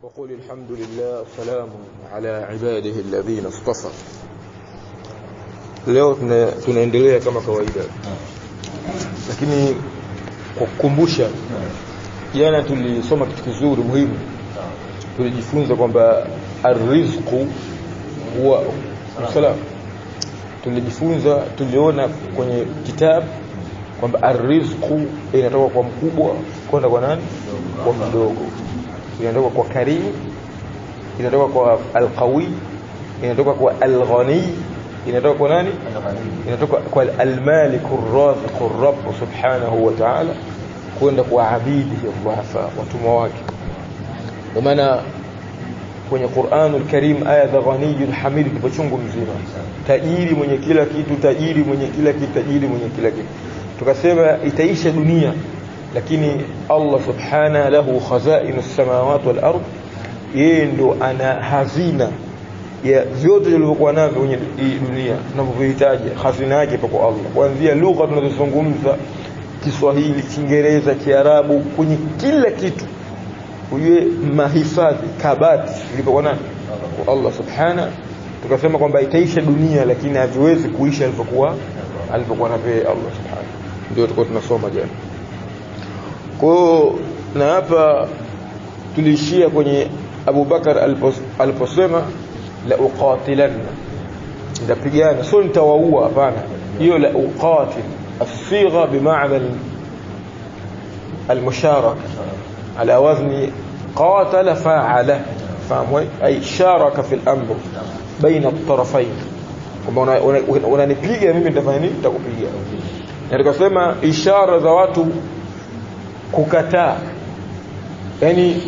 وقل الحمد لله سلام على عباده الذين اصطفى. Leo tunaendelea kama kawaida, lakini kwa kukumbusha, jana tulisoma kitu kizuri muhimu. Tulijifunza kwamba arrizqu huwa salam. Tuliona kwenye kitabu kwamba arrizqu inatoka kwa mkubwa kwenda kwa nani? Kwa mdogo. Inatoka kwa karim, inatoka kwa alqawi, inatoka kwa alghani, inatoka kwa nani? Inatoka kwa almalik arraziq arrabb subhanahu wa ta'ala, kwenda kwa abidi Allah, watumwa wake. Kwa maana kwenye Qur'anul Karim aya za ghaniyul hamid ipo chungu mzima, tajiri mwenye kila kitu, tajiri mwenye kila kitu, tajiri mwenye kila kitu. Tukasema itaisha dunia, lakini Allah subhanahu lahu khazainus samawati wal ard, yeye ndo ana hazina ya vyote vilivyokuwa navyo kwenye dunia tunavyohitaji. Hazina yake ipo kwa Allah, kuanzia lugha tunazozungumza, Kiswahili, Kiingereza, Kiarabu, kwenye kila kitu ujue mahifadhi kabati ilipo kwa nani? Kwa Allah subhanahu. Tukasema kwamba itaisha dunia, lakini haviwezi kuisha alipokuwa navyo Allah subhanahu. Ndio tulikuwa tunasoma jana. Kwa na hapa tulishia kwenye Abu Bakar aliposema la uqatilanna, ndapigana, sio nitawaua, hapana. Hiyo la uqatil as-sigha bimaana al-musharaka ala wazni qatala fa'ala, fahamu, ay sharaka fi al-amr baina at-tarafayn. Kama unanipiga mimi nitafanya nini? Nitakupiga. Na tukasema ishara za watu kukataa, yani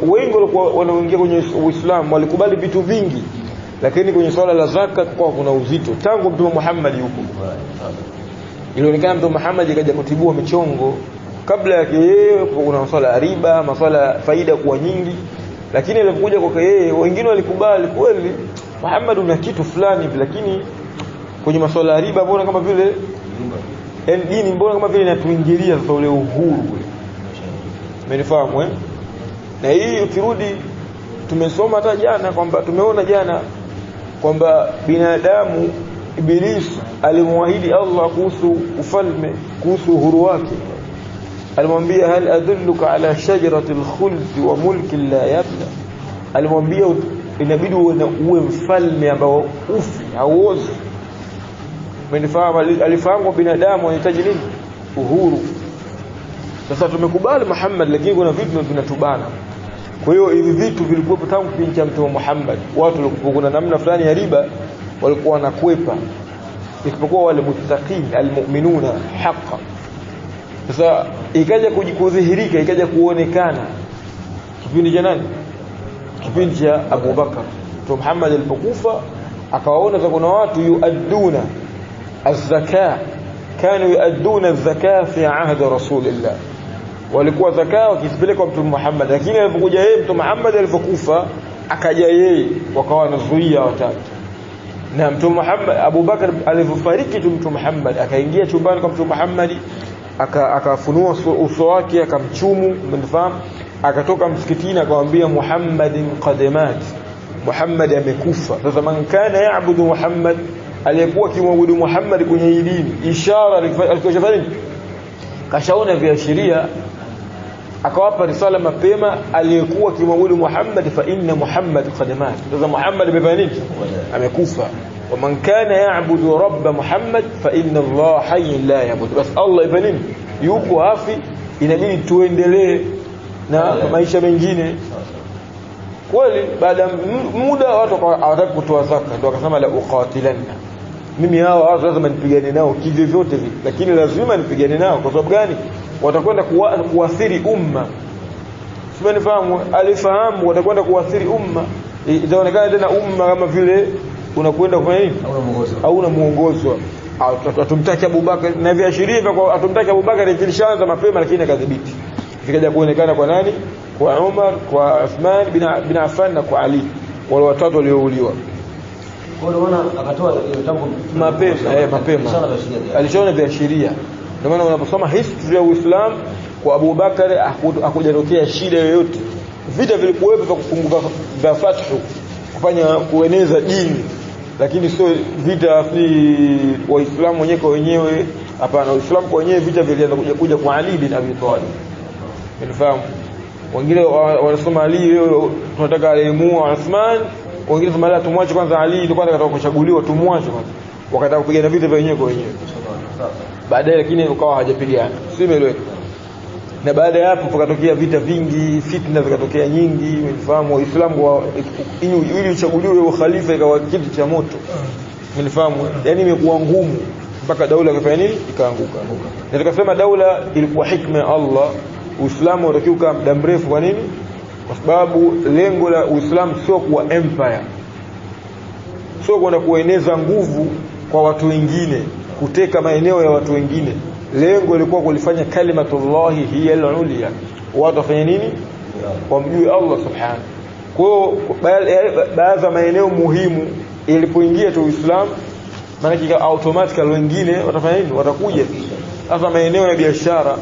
wengi wanaoingia kwenye Uislamu walikubali vitu vingi, lakini kwenye swala la zaka kwa kuna uzito. Tangu Mtume Muhammad yuko, ilionekana Mtume Muhammad akaja kutibua michongo. Kabla yake yeye kuna swala ya riba, maswala faida kuwa nyingi, lakini alipokuja kwa yeye wengine walikubali kweli Muhammad una kitu fulani, lakini kwenye maswala ya riba mbona kama vile dini mbona kama vile inatuingilia sasa ule uhuru ule. Umenifahamu? Na hii ukirudi tumesoma hata jana kwamba tumeona jana kwamba binadamu Iblis alimwahidi Allah kuhusu ufalme, kuhusu uhuru wake. Alimwambia hal adulluka ala shajaratil khuld wa mulkin la yabla. Alimwambia inabidi uwe mfalme ambao ufi hauozi. Umenifahamu? Alifahamu binadamu anahitaji nini? Uhuru. Sasa tumekubali Muhammad, lakini kuna vitu vinatubana. Kwa hiyo hivi vitu vilikuwa tangu kipindi cha Mtume Muhammad. Watu walikuwa kuna namna fulani ya riba walikuwa wanakwepa, isipokuwa wale muttaqin almu'minuna haqqan. Sasa ikaja kudhihirika, ikaja kuonekana kipindi cha nani? Kipindi cha Abu Bakar. Mtume Muhammad alipokufa akawaona kuna watu yuadduna az-zakah, kanu yuadduna az-zakah fi ahd rasulillah, walikuwa zakaa wakizipeleka kwa Mtume Muhammad. Lakini alipokuja yeye Mtume Muhammad alipokufa, akaja yeye wakawa wanazuia watatu. Na Mtume Muhammad Abu Bakar alipofariki Mtume Muhammad akaingia chumbani kwa Mtume Muhammad, akafunua uso wake, akamchumu, mnafahamu, akatoka msikitini akamwambia Muhammadin qadimat, Muhammad amekufa. Sasa man kana yaabudu Muhammad, aliyekuwa kimwabudu Muhammad kwenye hii dini, ishara alikuwa shafani kashaona viashiria, akawapa risala mapema aliyekuwa kimwabudu Muhammad, fa inna Muhammad qadimat. Sasa Muhammad amefanya nini? Amekufa. Wa man kana ya'budu rabb Muhammad fa inna Allah hayyun la yamut. Bas Allah ifanya nini? Yuko hafi, inabidi tuendelee na maisha mengine. Kweli baada muda watu hawataka kutoa zaka, ndio akasema la uqatilanna, mimi hao watu lazima nipigane nao kivyo vyote vile, lakini lazima nipigane nao. Kwa sababu gani? Watakwenda kuathiri umma. Simenifahamu? Alifahamu watakwenda kuathiri umma. Itaonekana tena umma kama vile unakwenda kufanya nini? Hauna muongozo. Atumtaki Abu Bakar, na viashiria kwa atumtaki Abu Bakar vilishaanza mapema, lakini akadhibiti. Vikaja kuonekana kwa nani? Kwa Umar, kwa Uthman bin Affan na kwa Ali, wale watatu waliouliwa. Kwa hiyo unaona akatoa tangu mapema alishaona viashiria. Ndio maana unaposoma history ya Uislamu kwa Abu Bakar hakujatokea shida yoyote vita vilikuwepo vya kupunguza vya fathu kufanya kueneza dini, lakini sio vita waislamu wenyewe kwa wenyewe. Hapana, waislamu kwa wenyewe vita vilianza kuja kwa Ali bin Abi Talib. Unafahamu, wengine wanasema Ali leo tunataka alimuua Uthman, wengine wanasema la tumwache kwanza Ali ndio kwanza atakaye kuchaguliwa, tumwache kwanza, wakataka kupigana vita vya wenyewe kwa wenyewe. Baadaye lakini ukawa hajapigana, si umeelewa? Na baada ya hapo pakatokea vita vingi, fitna zikatokea nyingi. Umefahamu, waislamu ili uchaguliwe ukhalifa ikawa kitu cha moto. Umefahamu, yani imekuwa ngumu mpaka daula ikafanya nini, ikaanguka. Na tukasema daula ilikuwa hikma ya Allah. Uislamu utakiuka muda mrefu. Kwa nini? Kwa sababu lengo la Uislamu sio kuwa empire, sio kwenda kueneza nguvu kwa watu wengine, kuteka maeneo ya watu wengine. Lengo lilikuwa kulifanya kalimatullahi hiya al-ulya, watu wafanye nini, wamjue Allah subhanahu. Kwa hiyo baadhi ya maeneo muhimu ilipoingia tu Uislamu, maana kika automatically wengine watafanya nini, watakuja. Hasa maeneo ya biashara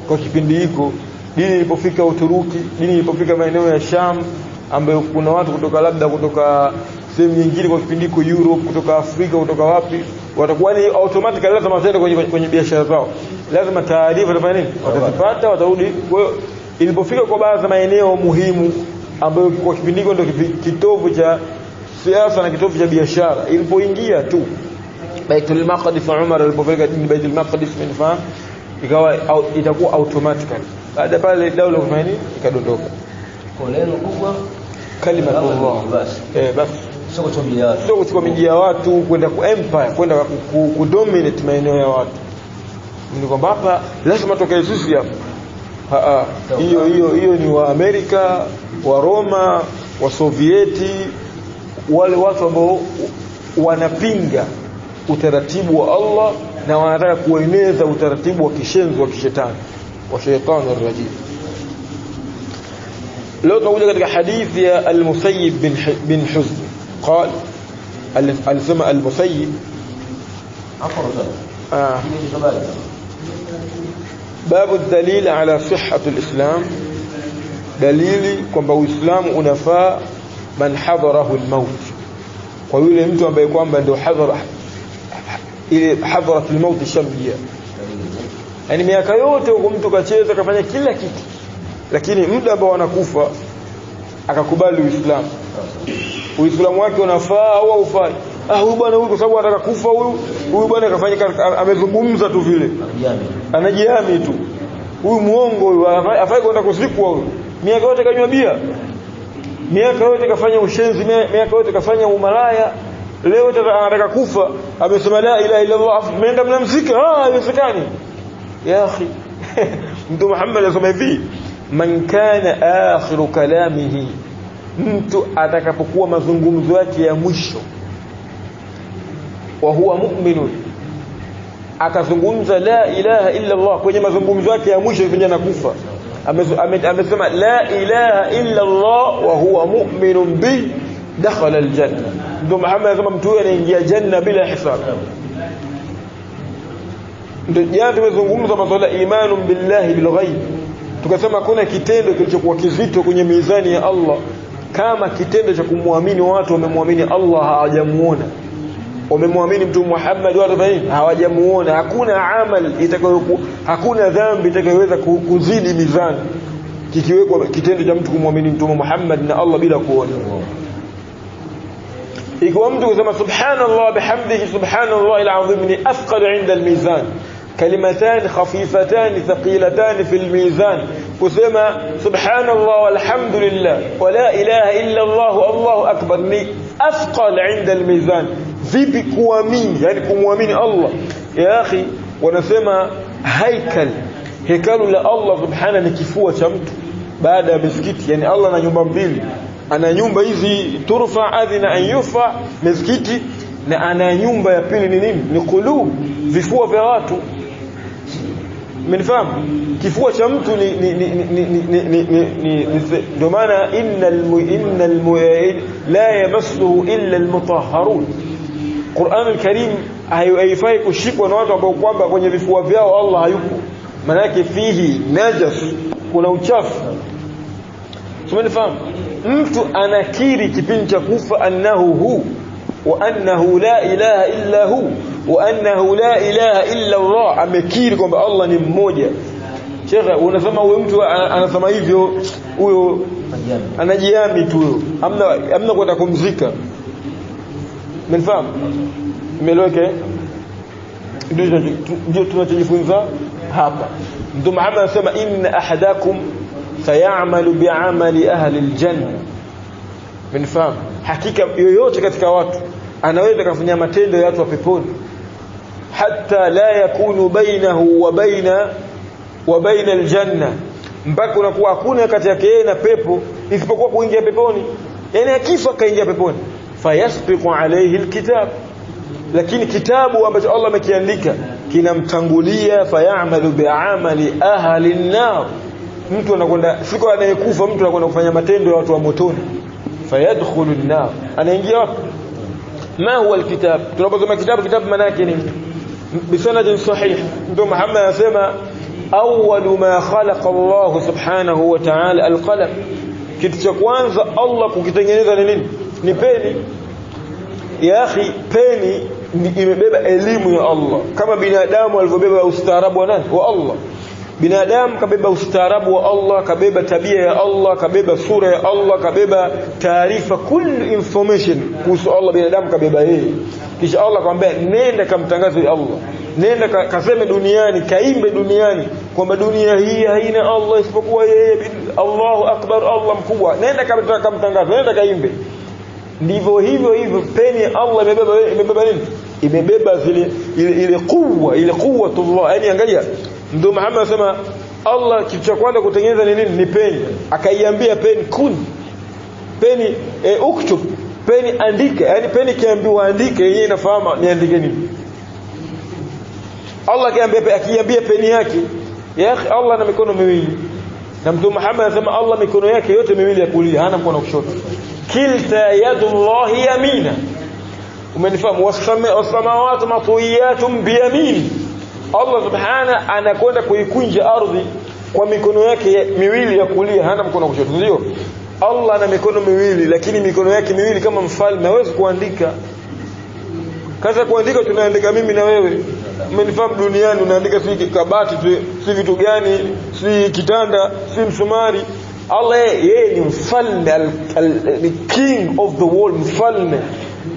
kwa kipindi hiko, dini ilipofika Uturuki, dini ilipofika maeneo ya Sham ambayo kuna watu kutoka sehemu nyingine kwa kipindi hiko, Europe, kutoka Afrika, kutoka wapi, watakuwa ni automatically lazima waende kwenye biashara zao. Lazima taarifa watafanya nini, watazipata, watarudi. Kwa hiyo ilipofika kwa baadhi ya maeneo muhimu ambayo kwa kipindi hiko ndio kitovu cha siasa na kitovu cha biashara, ilipoingia tu Baitul Maqdis, Umar alipofika dini Baitul Maqdis, mnafahamu, ikawa itakuwa automatically. Baada pale daula kufanya nini, ikadondoka. Kwa neno kubwa kalimatullah basi, sio kuchukua miji ya watu kwenda ku empire, kwenda ku dominate maeneo ya watu. Ni kwamba hapa lazima tokee sisi hapa. Hiyo ni wa Amerika, wa Roma, wa Sovieti, wale watu ambao wanapinga utaratibu wa Allah na wanataka kueneza utaratibu wa kishenzi wa kishetani, wa shaytan ar-rajim. لو تقول لك حديث يا المسيب بن حزن قال السماء المسيب باب الدليل على صحة الإسلام، دليل kwamba Uislamu unafaa man hadarahu al-maut, kwa yule mtu ambaye kwamba ndio hadarat al-maut shamia, yani miaka yote huko mtu kacheza kafanya kila kitu, lakini muda ambao anakufa akakubali Uislamu, Uislamu wake unafaa au haufai? Huyu bwana huyu kwa sababu anataka kufa, huyu bwana kafanya amezungumza tu vile, anajiami tu, huyu muongo huyu, afai kwenda kuzikwa huyu. Miaka yote kanywa bia, miaka yote kafanya ushenzi, miaka yote kafanya umalaya, leo anataka kufa, amesema la ilaha illa Allah, menda mnamzika. Haiwezekani ya akhi. Mtume Muhammad anasema hivi, man kana akhiru kalamihi, mtu atakapokuwa mazungumzo yake ya mwisho, wa huwa mu'minun, akazungumza la ilaha illa Allah kwenye mazungumzo yake ya mwisho kwenye anakufa, amesema la ilaha illa Allah wa huwa mu'minun bi, dakhala aljanna. Ndio Muhammad anasema mtu huyo anaingia janna bila hisab. Ndio jana tumezungumza masuala imanu billahi bil ghaib, tukasema kuna kitendo kilichokuwa kizito kwenye mizani ya Allah kama kitendo cha kumwamini watu wamemwamini Allah hawajamuona, wamemwamini Mtume Muhammad watu hawajamuona. Hakuna amali hakuna dhambi itakayoweza kuzidi mizani kikiwekwa kitendo cha mtu kumwamini Mtume Muhammad na Allah bila kuona. Ikiwa mtu kusema subhanallah bihamdihi subhanallah alazim ni athqal inda almizan, كلمتان خفيفتان ثقيلتان في الميزان، kusema subhanallah walhamdulillah wala ilaha illa Allah Allahu akbar ni athqal inda almizan. Vipi kuamini, yani kumwamini Allah ya akhi? Wanasema hekalu la Allah subhanahu ni kifua cha mtu baada ya misikiti. Yani Allah ana nyumba mbili, ana nyumba hizi turfa adhina an yufa misikiti, na ana nyumba ya pili ni nini? Ni qulub, vifua vya watu. Mnifahamu? Kifua cha mtu ndio maana innal la yamassuhu illa almutahharun. Qur'an al-Karim haifai kushikwa na watu ambao kwamba kwenye vifua vyao Allah hayupo, maana yake fihi najas, kuna uchafu. Tumefahamu mtu anakiri kipindi cha kufa annahu hu wa annahu la ilaha illa hu wa annahu la ilaha illa Allah, amekiri kwamba Allah ni mmoja. Shekhe, unasema huyo mtu anasema hivyo, huyo anajiami tu, huyo hamna kwenda kumzika. Mnafahamu? Imeleweka? Ndio tunachojifunza hapa. Mtume Muhammad anasema inna ahadakum sayamalu bi'amali ahli aljanna. Mnafahamu? Hakika yoyote katika watu anaweza kufanya matendo ya watu wa peponi, hatta la yakunu bainahu wa baina aljanna, mpaka unakuwa hakuna kati yake yeye na pepo isipokuwa kuingia peponi. Yani akifa kaingia peponi, fayasbiqu alayhi alkitab, lakini kitabu ambacho Allah amekiandika kinamtangulia, fayamalu bi'amali ahli an-nar. Mtu anakwenda siku anayekufa, mtu anakwenda kufanya matendo ya watu wa motoni, fayadkhulu an-nar, anaingia wapi? Ma huwa alkitab? Tunaposema kitabu maana yake ni bisanad sahih. Ndio Muhammad anasema awwalu ma khalaqa Allah subhanahu wa ta'ala alqalam, kitu cha kwanza Allah kukitengeneza ni nini? Ni peni. Ya akhi, peni imebeba elimu ya Allah, kama binadamu alivyobeba ustaarabu wa nani? Wa Allah. Binadamu kabeba ustaarabu wa Allah, kabeba tabia ya Allah, kabeba sura ya Allah, kabeba taarifa, kull information kuhusu Allah binadamu kabeba yeye. Kisha Allah akamwambia nenda kamtangaze Allah, nenda kaseme duniani, kaimbe duniani kwamba dunia hii haina Allah isipokuwa yeye, Allahu akbar, Allah mkubwa, nenda kamtangaze, nenda kaimbe. Ndivyo hivyo peni Allah imebeba nini? Imebeba ile quwwatullah. Yani angalia, ndio Muhammad anasema Allah kitu cha kwanza kutengeneza ni nini? Ni peni. Akaiambia peni kun, peni uktub, peni andika. Yani peni kiambiwa andike, yeye inafahamu niandike nini. Allah akiambia peni yake, ya akhi, Allah na mikono miwili, na Mtume Muhammad anasema Allah mikono yake yote miwili ya kulia, hana mkono wa kushoto. Kilta yadullahi yamina. Umenifahamu? Wasamawati matwiyatun biyamini. Allah subhana anakwenda kuikunja ardhi kwa mikono yake miwili ya kulia, hana mkono wa kushoto. Ndio Allah ana mikono miwili, lakini mikono yake miwili kama mfalme hawezi kuandika. Kaza kuandika tunaandika mimi na wewe. Umenifahamu? Duniani unaandika si kabati, si vitu gani, si kitanda, si msumari. Allah yeye ni mfalme, the king of the world, mfalme.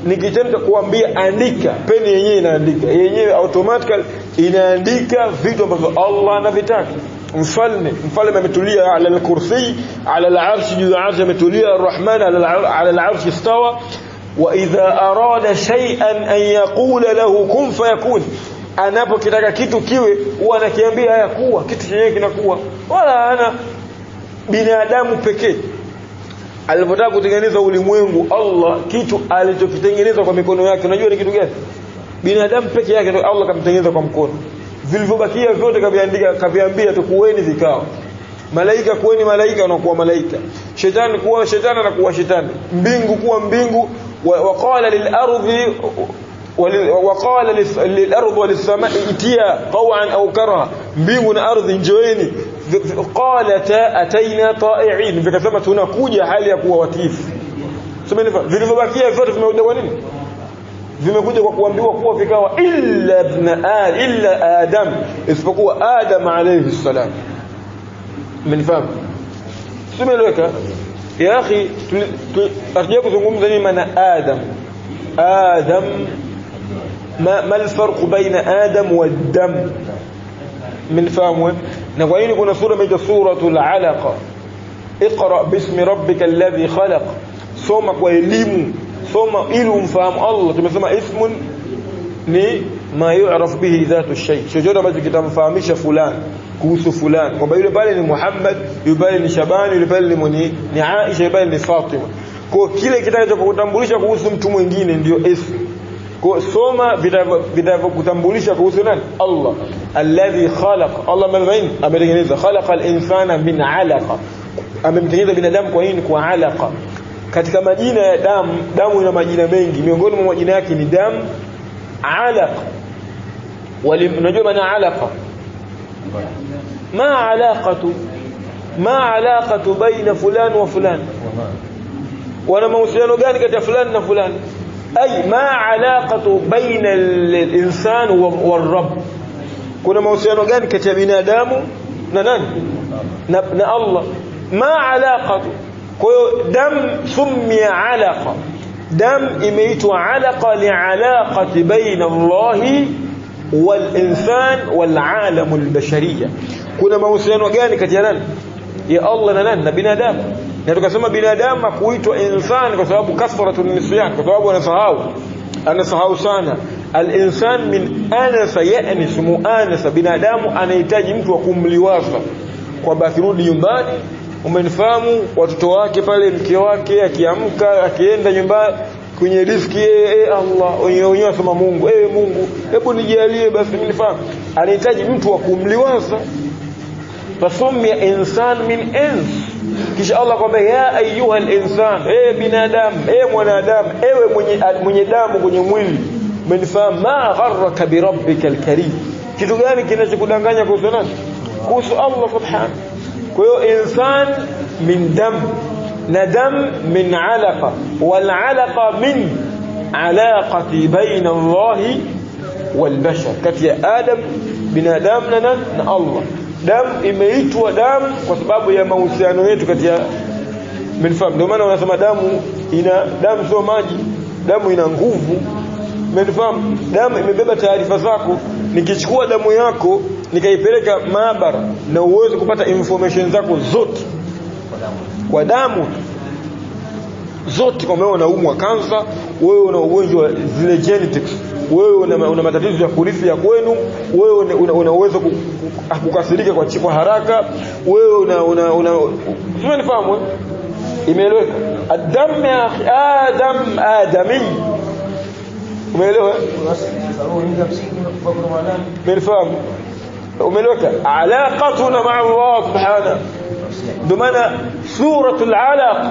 Nikitenda kuambia andika, peni yenyewe inaandika, yenyewe automatically inaandika vitu ambavyo Allah anavitaka. Mfalme ametulia ala al-kursi, ala al-arsh, juu ya arsh ametulia. Ar-Rahman ala al-arsh istawa. Wa idha arada shay'an an yaqula lahu kun fayakun, anapokitaka kitu kiwe huwa anakiambia haya kuwa, kitu chenyewe kinakuwa. Wala ana binadamu pekee alipotaka kutengeneza ulimwengu, Allah kitu alichokitengeneza kwa mikono yake, unajua ni kitu gani? Binadamu pekee yake ndio Allah kamtengeneza kwa mkono. Vilivyobakia vyote kaviambia tu kuweni vikao. Malaika kuweni malaika, wanakuwa malaika. Shetani kuwa shetani, anakuwa shetani. Mbingu kuwa mbingu. Waqala lil-ardi وقال للأرض وللسماء ائتيا طوعا أو كرها, mbingu na ardhi njoeni. Qalata ataina ta'i'in, vikasema tunakuja hali ya kuwa watiifu. Sema vilivyobakia vyote vimekuja kwa nini? Vimekuja kwa kuambiwa kuwa vikawa illa Adam, isipokuwa Adam alayhi salam. Mnifahamu? Simeleweka? Ya akhi, tarajia kuzungumza nini maana Adam? ما الفرق بين آدم والدم؟ من فهمه. نقول كنا سورة من سورة العلق. اقرأ باسم ربك الذي خلق. ثم ويلم ثم إلهم فهم الله. تسمى اسم ما يعرف به ذات الشيء. شجرة ما تكتمفهمش فلان kuhusu fulani, kwamba yule pale ni Muhammad, yule pale ni Shaban, yule pale ni Aisha, yule pale ni Fatima. Kwa kile kitakachokutambulisha kuhusu mtu mwingine ndio ismu. Kwa soma vitavyokutambulisha kuhusu nani? Allah alladhi khalaq. Allah ametengeneza, khalaqa al-insana min alaqa, amemtengeneza binadamu kwa nini? Kwa alaqa. Katika majina ya damu ina majina mengi, miongoni mwa majina yake ni damu, alaqa. Unajua maana alaqa? Ma alaqatu ma alaqatu baina fulan wa fulan, wana mahusiano gani kati ya fulani na fulani? Ay ma alaqatu baina al-insan wa ar-rabb, kuna mahusiano gani kati ya binadamu na nani? Na Allah. Ma alaqatu, kwa hiyo dam summiya alaqa, dam imeitwa alaqa lialaqati baina Allah wal insan wal alam al bashariyya. Kuna mahusiano gani kati ya nani? Ya Allah na nani? Na binadamu. Na tukasema binadamu kuitwa insan kwa sababu kasratun nisyan, kwa sababu anasahau sana. Al-insan min anasa ya'nis muanasa, binadamu anahitaji mtu wa kumliwaza kwamba akirudi nyumbani, umenifahamu, watoto wake pale, mke wake akiamka akienda nyumbani kwenye riziki, Allah wenyewe asema Mungu, Mungu hebu nijalie basi mnifahamu, anahitaji mtu wa kumliwaza. Fasumia insan min ins, kisha Allah kwamba ya ayuha al-insan, binadamu, mwanadamu, ewe mwenye damu kwenye mwili, umenifahamu, ma gharraka bi rabbika al-karim, kitu gani kinachokudanganya kuhusu nani? Kuhusu Allah subhanahu. Kwa hiyo insan min dam, na dam min alaqa, wal alaqa min alaqati baina Allah wal bashar, kati ya Adam binadamu na Allah. Dam imeitwa damu kwa sababu ya mahusiano yetu kati ya mnifahamu. Ndio maana wanasema damu sio maji, damu ina nguvu, mnifahamu. Damu imebeba taarifa zako. Nikichukua damu yako nikaipeleka maabara, na uweze kupata information zako zote kwa damu zote, kama wewe unaumwa kansa, wewe una ugonjwa zile genetics, wewe una matatizo ya kurithi ya kwenu, wewe una uwezo kukasirika kwa haraka, wewe unanifahamu? Imeeleweka? Adam ya Adam adami, umeelewa? Umefahamu? Umeeleweka? Alaqatuna ma'a Allah subhanahu. Ndio maana suratul alaq,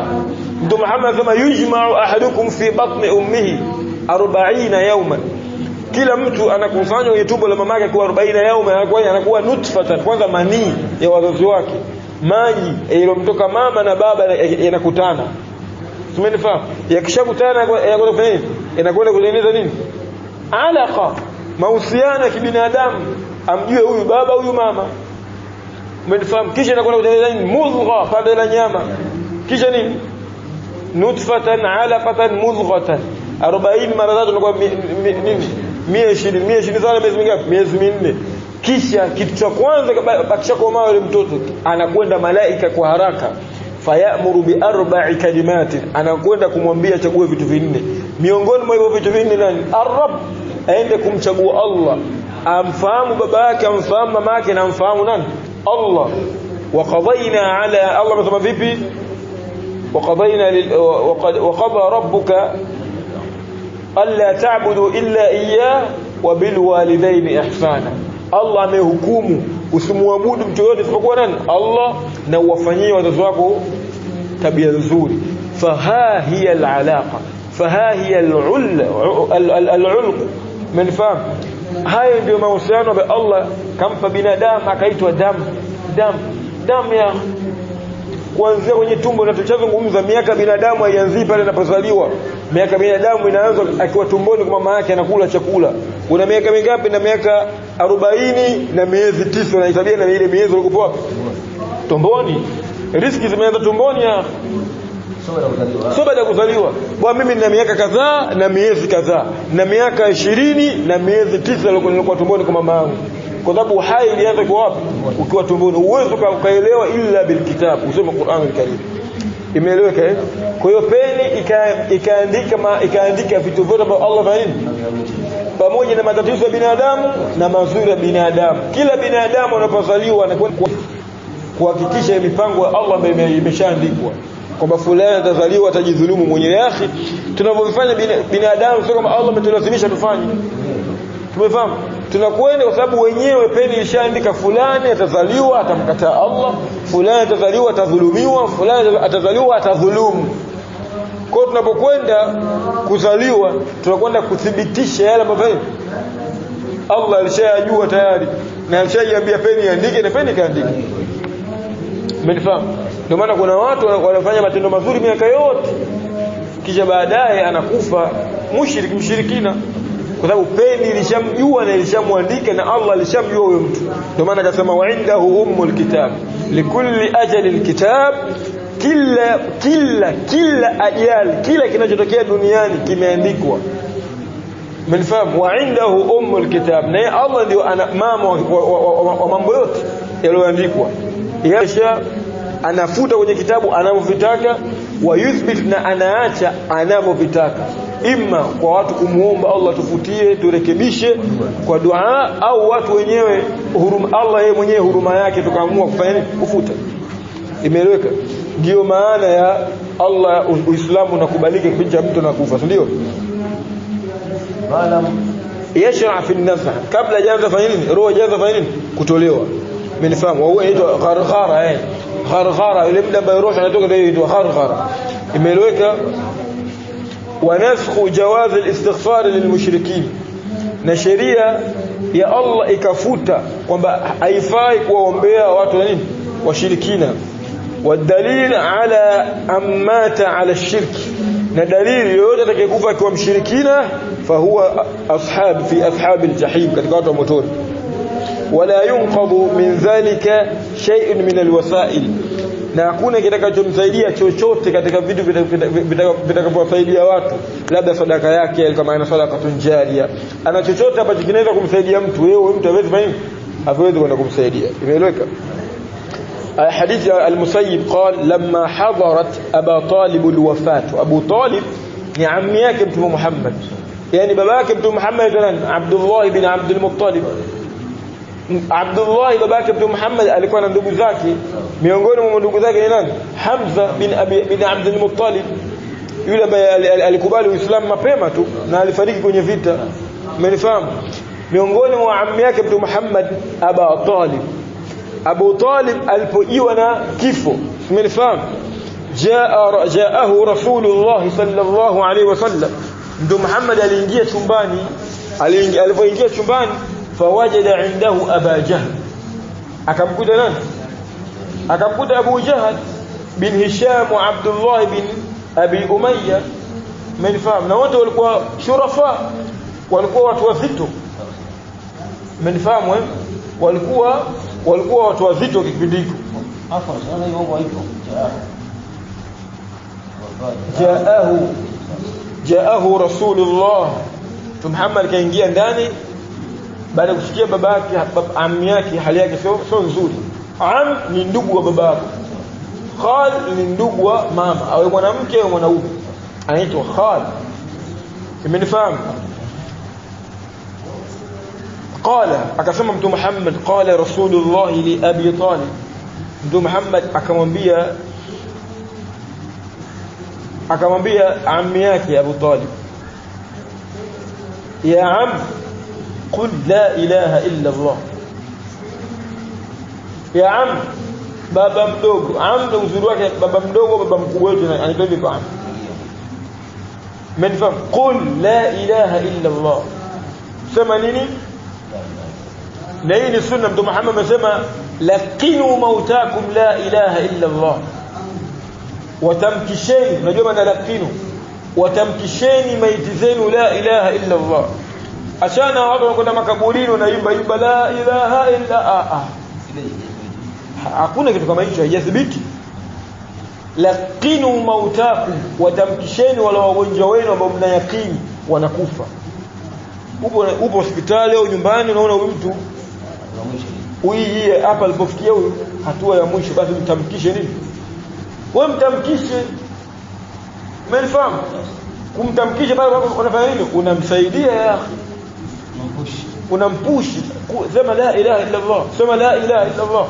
ndio Muhammad kama yujma'u ahadukum fi batni ummihi 40 yawman, kila mtu anakusanywa kwenye tumbo la mamake kwa 40 yauma, anakuwa nutfatan, kwanza manii ya wazazi wake, maji yaliyomtoka mama na baba yanakutana, umenifahamu? Yakishakutana yanakwenda kufanya nini? Yanakwenda kutengeneza nini? Alaqa, mahusiano ya kibinadamu, amjue huyu baba huyu mama, umenifahamu? Kisha yanakwenda kutengeneza nini? Mudgha, pande la nyama, kisha nini? Nutfatan alaqatan mudghatan, 40 mara tatu inakuwa nini? 120 sana, miezi mingapi? Miezi 4. Kisha kitu cha kwanza akishakomaa yule mtoto, anakwenda malaika kwa haraka, fayamuru bi 4 kalimatin, anakwenda kumwambia chague vitu vinne. Miongoni mwa hivyo vitu vinne nani? Ar-Rabb, aende kumchagua Allah, amfahamu baba yake, amfahamu mama yake, na amfahamu nani? Allah. Wa qadayna ala, Allah anasema vipi? وقضى ربك ألا تعبدوا إلا إياه وبالوالدين إحسانا. Allah amehukumu usimwabudu mtu yote isipokuwa nani? Allah, na uwafanyie wazazi wako tabia nzuri. Faha hiya al-alaqa, faha hiya al-ulq, mnafahamu? Hayo ndio mahusiano ya Allah kampa binadamu, akaitwa damu ya kuanzia kwenye tumbo. Na tuchazungumza miaka binadamu haianzi pale anapozaliwa. Miaka binadamu inaanza akiwa tumboni kwa mama yake, anakula chakula. Una miaka mingapi? Na miaka 40 na miezi 9, na itabia na ile miezi ulikopoa tumboni. Riziki zimeanza tumboni ya sio baada ya kuzaliwa. Bwana, mimi nina miaka kadhaa na miezi kadhaa na miaka 20 na miezi 9 nilikuwa tumboni kwa mama yangu, kwa sababu hai ilianza kwa wapi? Ukiwa tumboni. Uwezo ukaelewa illa bil kitab, usome Qur'an al-Karim. Imeeleweka? Kwa hiyo peni ikaandika vitu vyote ambavyo Allah faini, pamoja na matatizo ya binadamu na mazuri ya binadamu. Kila binadamu anapozaliwa anakwenda kuhakikisha mipango ya Allah imeshaandikwa kwamba fulani atazaliwa atajidhulumu mwenyewe. Akhi, tunavyofanya binadamu sio kama Allah ametulazimisha tufanye. Tumefahamu? Tunakwenda kwa sababu wenyewe peni ilishaandika fulani atazaliwa atamkataa Allah, fulani atazaliwa atadhulumiwa, fulani atazaliwa atadhulumu. Kwa hiyo tunapokwenda kuzaliwa tunakwenda kuthibitisha yale ambayo Allah alishayajua tayari, na alishaiambia peni iandike, na peni kaandika. Umefahamu? Ndio maana kuna watu wanafanya matendo mazuri miaka yote, kisha baadaye anakufa mshirikina, kwa sababu peni ilishamjua na ilishamwandika na Allah alishamjua huyo mtu. Ndio maana akasema wa indahu ummul kitab likulli ajalin kitab, kila ajali, kila kinachotokea duniani kimeandikwa. Mnafahamu? Wa indahu ummul kitab, na Allah ndio ana mama wa mambo yote yaliyoandikwa. Yasha anafuta kwenye kitabu anavyovitaka, wa yuthbit, na anaacha anavyovitaka, imma kwa watu kumuomba Allah tufutie turekebishe kwa dua, au watu wenyewe huruma, Allah yeye mwenyewe huruma yake tukaamua kufanya nini? Kufuta. Imeeleweka? Ndio maana ya Allah Uislamu unakubalika kipindi cha mtu anakufa, si ndio? Maana yashra fi an-nafs kabla jaanza fanya nini? Roho jaanza fanya nini? Kutolewa. Mnifahamu? Wao inaitwa gharghara, gharghara, ile muda ambao roho inatoka ndio inaitwa gharghara. Imeeleweka? ونسخ جواز الاستغفار للمشركين, na sheria ya Allah ikafuta kwamba haifai kuwaombea watu nini? Washirikina. Wadalil ala amata ala shirki, na dalili yoyote atakayekufa akiwa mshirikina fahuwa fi ashabil jahim, katika watu wa motoni. Wala yunqadhu min dhalika shay'un min alwasail, na hakuna kitakachomsaidia chochote katika vitu vitakavyowasaidia watu, labda sadaka yake kama ana sadaka tunjaria, ana chochote ambacho kinaweza kumsaidia mtu, wewe mtu hawezi fanya, hawezi kwenda kumsaidia. Imeeleweka? حديث المسيب قال لما حضرت أبا طالب الوفاة, أبو طالب ni ammi yake Mtume Muhammad, yani baba yake Mtume Muhammad Abdullah bin Abdul Muttalib. Abdullah baba yake Mtume Muhammad alikuwa na ndugu zake, miongoni mwa ndugu zake ni nani? Hamza bin Abdul Muttalib, yule ambaye alikubali Uislamu mapema tu na alifariki kwenye vita. Umenifahamu? Miongoni mwa ammi yake Mtume Muhammad Abu Talib. Abu Talib alipoiwa na kifo, umenifahamu, jaahu Rasulullah sallallahu alaihi wasallam, Mtume Muhammad aliingia chumbani, alipoingia chumbani fawajada indahu Aba Jahl, akamkuta nani? Akamkuta Abu Jahl bin Hisham wa Abdullah bin Abi Umayya. Umenifahamu? Na wote walikuwa shurafa, walikuwa watu wazito. Umenifahamu? Walikuwa watu wazito kipindi hicho. Hapo sana hiyo hivyo. Jaahu Rasulullah, Muhammad kaingia ndani baada ya kusikia babake, ammi yake hali yake sio nzuri. Am ni ndugu wa babake, khal ni ndugu wa mama, au mwanamke au mwanaume anaitwa khal. Imenifahamu? قال akasema Mtume Muhammad, qala Rasulullah li Abi Talib, Mtume Muhammad akamwambia ammi yake Abu Talib, ya am qul la ilaha illa Allah. Ya am, baba mdogo. Am ndio uzuri wake, baba mdogo, baba mkubwa wetu anaitwa hivyo am. Mnifahamu? Qul la ilaha illa Allah, sema nini? Na hii ni sunna. Mtume Muhammad amesema laqinu mautakum la ilaha illa Allah, watamkisheni. Unajua maana laqinu? Watamkisheni maiti zenu la ilaha illa Allah. Achana watu wanakwenda makaburini wanaimba la ilaha illa hakuna kitu kama hicho, haijathibiti. Laqinu mautakum, watamkisheni wale wagonjwa wenu ambao mnayakini wanakufa. Upo hospitali au nyumbani, unaona huyu mtu huyu hapa alipofikia huyu hatua ya mwisho, basi mtamkishe nini? Wewe mtamkishe. Umefahamu? Kumtamkisha pale unafanya nini? Unamsaidia ya akhi, unampushi. Sema la ilaha illa Allah, sema la ilaha illa Allah.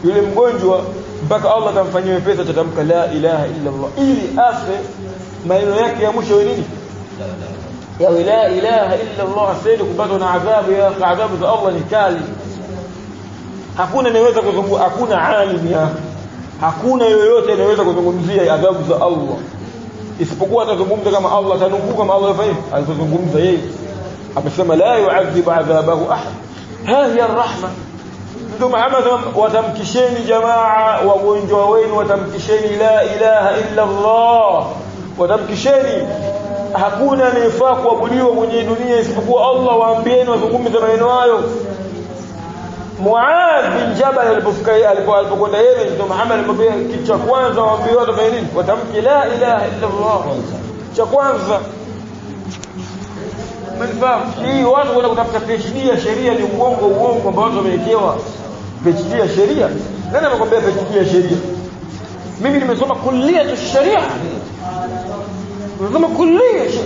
Yule mgonjwa mpaka Allah atamfanyia wepesi, atatamka la ilaha illa Allah, ili afe maneno yake ya mwisho nini? Ya la ilaha illa Allah, saidi kupatwa na adhabu. Ya adhabu za Allah ni kali. Hakuna anayeweza kuzungumza, hakuna alim ya, hakuna yoyote anayeweza kuzungumzia adhabu za Allah isipokuwa atazungumza kama Allah, atanunguka kama Allah yafanya alizungumza yeye. Amesema la yu'adhibu adhabahu ahad, hadhihi arrahma. Mtume Muhammad watamkisheni jamaa wagonjwa wenu watamkisheni la ilaha illa Allah watamkisheni hakuna anayefaa kuabudiwa kwenye dunia isipokuwa Allah waambieni wazungumze maneno hayo. Muadh bin Jabal alipokwenda Yemen Mtume Muhammad alimwambia kitu cha kwanza waambie watu nini watamki la ilaha illa Allah cha kwanza. Mnafahamu hii watu wanaenda kutafuta PhD ya sheria ni uongo ambao watu wamewekewa PhD ya sheria. Nani amekwambia PhD ya sheria? Mimi nimesoma kulliyatu sharia. Nimesoma kulliyatu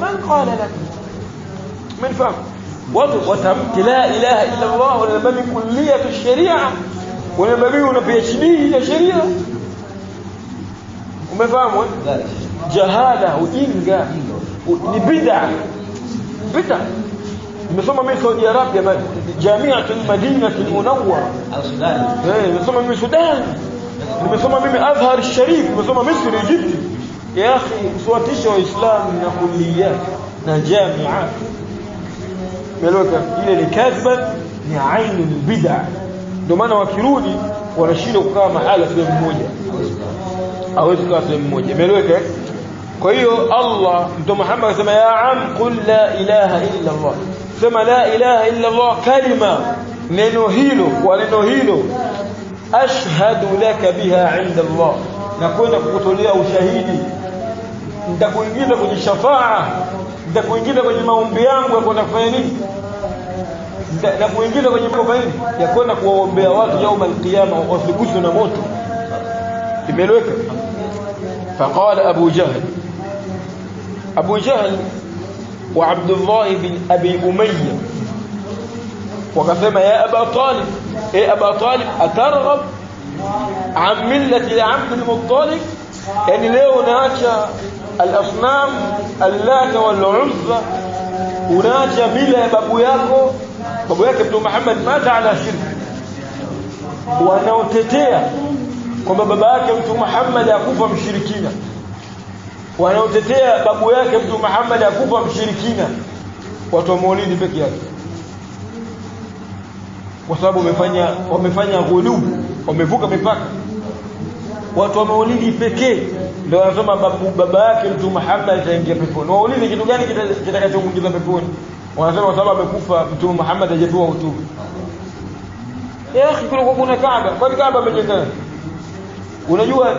man qala lak mnafahamu watu watamki la ilaha illa Allah wala babi kulliyatu sharia wala babi una PhD ya sheria. Umefahamu jahala ujinga ni bid'a nimesoma mimi Saudi Arabia Jamiatul Madinatul Munawwara al-Sudan nimesoma mimi Sudan nimesoma mimi Azhar Sharif nimesoma Misri Egypt ya akhi usiwatishe waislamu na kulliyat na jamiat meloka ile ni kadhba ni ainu bid'a ndio maana wakirudi wanashinda kukaa mahala sehemu moja hawezi kukaa sehemu moja meloka. Kwa hiyo Allah Mtume Muhammad akasema ya am qul la ilaha illa Allah sema la ilaha illa Allah kalima neno hilo kwa neno hilo ashhadu laka biha inda Allah na kwenda kukutolea ushahidi nitakuingiza kwenye shafaa nitakuingiza kwenye maombi yangu ya kwenda kufanya nini na kuingiza kwenye mambo gani ya kwenda kuwaombea watu yauma al-qiyama wasiguswe na moto. Imeleweka. Faqala Abu Jahl wa Abdullah bin Abi Umayya wakasema ya Aba Talib Aba Talib atarghab an millati Abd al-Muttalib yani leo unaacha al-asnam Allata wal-Uzza unaacha mila ya babu yake Mtume Muhammad mata ala shirki wanaotetea kwamba baba yake Mtume Muhammad akufa mshirikina wanaotetea babu yake Mtume Muhammad akufa mshirikina watu wa Maulidi peke yake kwa sababu wamefanya ghulubu wamevuka mipaka. Watu wa Maulidi pekee ndio wanasema baba yake Mtume Muhammad ataingia peponi. Waulize kitu gani kitakachomuingiza peponi? Wanasema kwa sababu amekufa Mtume Muhammad hajapewa utume. Ya akhi kuna Kaaba, kwa Kaaba imejenga. Unajua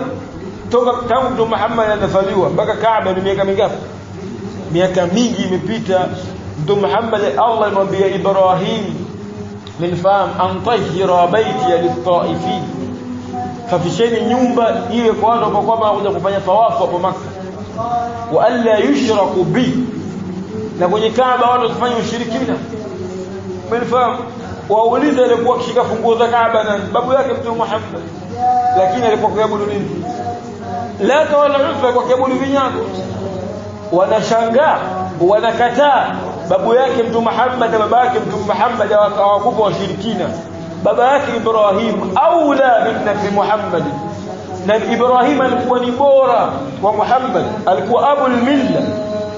toka tangu Mtume Muhammad anazaliwa mpaka Kaaba ni miaka mingapi? Miaka mingi imepita. Mtume Muhammad Allah alimwambia Ibrahim minfam antahira baiti lit-taifin safisheni nyumba iwe kwa watu ambao kwamba wanakuja kufanya tawafu hapo Makka wa alla yushraku bi na kwenye Kaaba watu wasifanye ushirikina. Minfam waulize alikuwa akishika funguo za Kaaba na babu yake Mtume Muhammad lakini alikuwa kuabudu nini? La tawala Uzza kwa kuabudu vinyago. Wanashangaa wanakataa babu yake Mtume Muhammad na baba yake Mtume Muhammad hawakufa washirikina. Baba yake Ibrahim aula min nabi Muhammad na Ibrahim alikuwa ni bora kwa Muhammad alikuwa abu al-milla.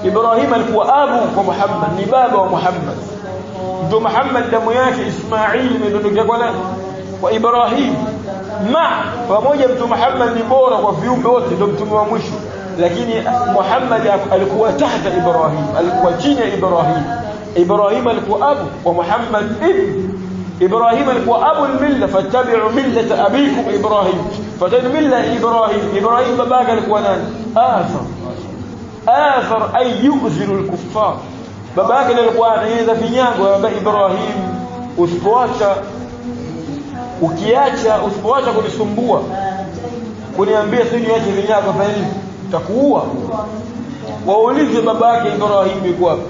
Ibrahim alikuwa abu kwa Muhammad ni baba wa Muhammad. Mtume Muhammad damu yake Ismail imedondokea kwa nani? Kwa Ibrahim. Pamoja Mtume Muhammad ni bora kwa viumbe wote ndio mtume wa mwisho lakini Muhammad alikuwa tahta Ibrahim alikuwa chini ya Ibrahim. Ibrahim alikuwa abu wa Muhammad ibn. Ibrahim alikuwa abu al-milla fattabi'u millata abikum Ibrahim fatadu milla Ibrahim babaka alikuwa nani? Azar ay yuzilu al-kuffar babaka alikuwa anaanza vinyago baba Ibrahim usipoacha kunisumbua kuniambia sisi niache vinyago fanya nini takuua. Waulize babake Ibrahim yuko wapi?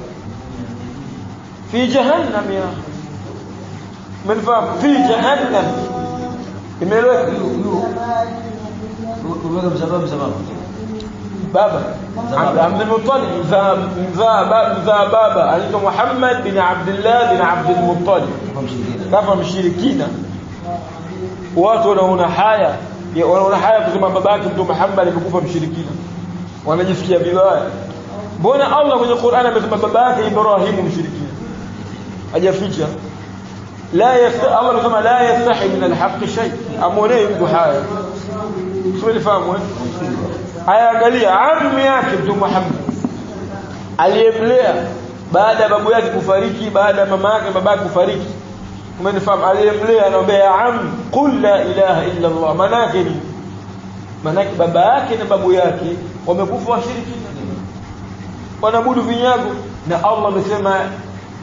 Fi jahannam ya منفهم في جهنم. Imeleweka. Kumweka msababu baba Abdul Muttalib mzaa baba anaitwa Muhammad bin Abdullah bin Abdul Muttalib kafa mshirikina. Watu wanaona haya kusema babake Mtume Muhammad alikufa mshirikina wanajisikia vibaya. Mbona Allah kwenye Qur'an amesema babake Ibrahim mshirikina hajaficha? Allah anasema la yastahi min alhaq shay, amuonee mtu haya. Sio fahamu haya. Angalia ammi yake Mtume Muhammad aliyemlea baada ya babu yake kufariki, baada ya mama yake baba yake kufariki, umenifahamu, aliyemlea anaambia ya am qul la ilaha illa Allah. Manake baba yake na babu yake wamekufa washiriki, wanaabudu vinyago, na Allah amesema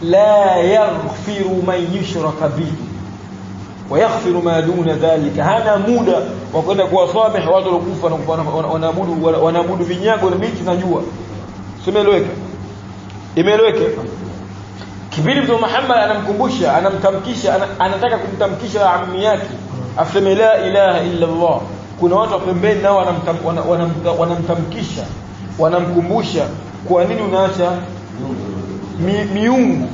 la yaghfiru man yushraka bihi wa yaghfiru ma duna dhalika. Hana muda wa kwenda kuwasamehe watu waliokufa na wanaabudu vinyago na miti na jua. Simeeleweka? Imeeleweka? Kibiri Mtume Muhammad anamkumbusha, anamtamkisha, anataka kumtamkisha ammi yake aseme la ilaha illa Allah. Kuna watu pembeni nao wanamtamkisha, wanamkumbusha, kwa nini unaacha miungu?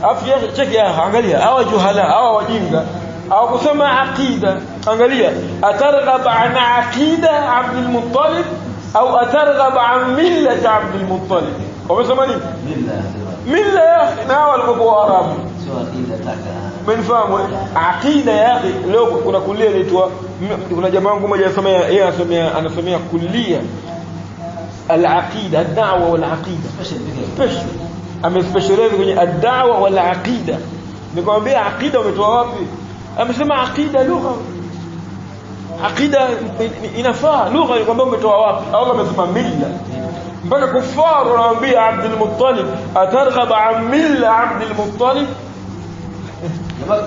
Afya cheki, angalia hawa juhala, hawa wajinga, hawa kusema aqida. Angalia, atarghab an aqida Abdul Muttalib au atarghab an millat Abdul Muttalib? Wamesema nini? Milla ya akhi, na walikuwa Arabu, sio aqida taka. Mnafahamu aqida ya akhi? Leo kuna kulia inaitwa, kuna jamaa wangu mmoja anasomea kulia al-aqida, ad-da'wa wal-aqida, special amespecialize kwenye ad-da'wa wal-aqida. Nikamwambia aqida umetoa wapi? Amesema aqida lugha, aqida inafaa lugha. Nikamwambia umetoa wapi? Allah amesema milla. Mpaka kufaru wanaambia Abdul Muttalib atarghab an milla Abdul Muttalib.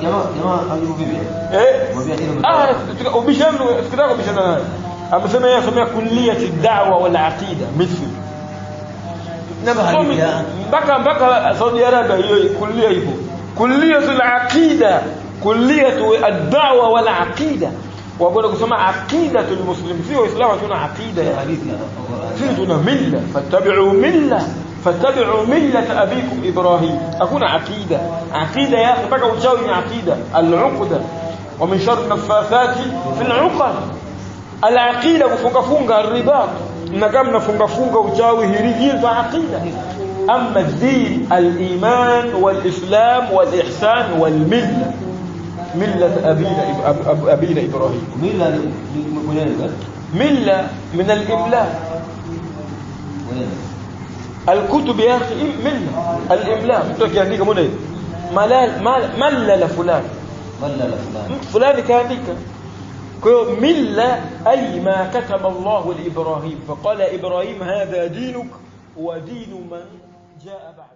jamaa ajibu vipi? Ubishana sikitaka ubishana naye. Amesema yeye asomea kulliyat ad-da'wa wal aqida Misri. mpaka Saudi Arabia hiyo kullia ipo, kulliyatul aqida, kulliyatu ad-da'wa wal aqida. Wagoda kusema aqidatul muslim, sio Uislamu tuna aqida ya hadithi, sisi tuna milla, fattabi'u millat abikum Ibrahim. Hakuna aqida ya mpaka uchawi ni aqida, al-uqda wa min sharri nafathati fil 'uqad. Al-aqida kufunga ar-ribat, na kama nafunga uchawi hii ndio aqida. Amma ad-din al-iman wal-islam wal-ihsan wal-milla، ملة أبينا إبراهيم. ملة من الإملاء. الكتب يا أخي ملة الإملاء. تقول يعني كمونه ملل فلان كان ذيك. ملة أي ما كتب الله لإبراهيم، فقال إبراهيم هذا دينك ودين من جاء بعد.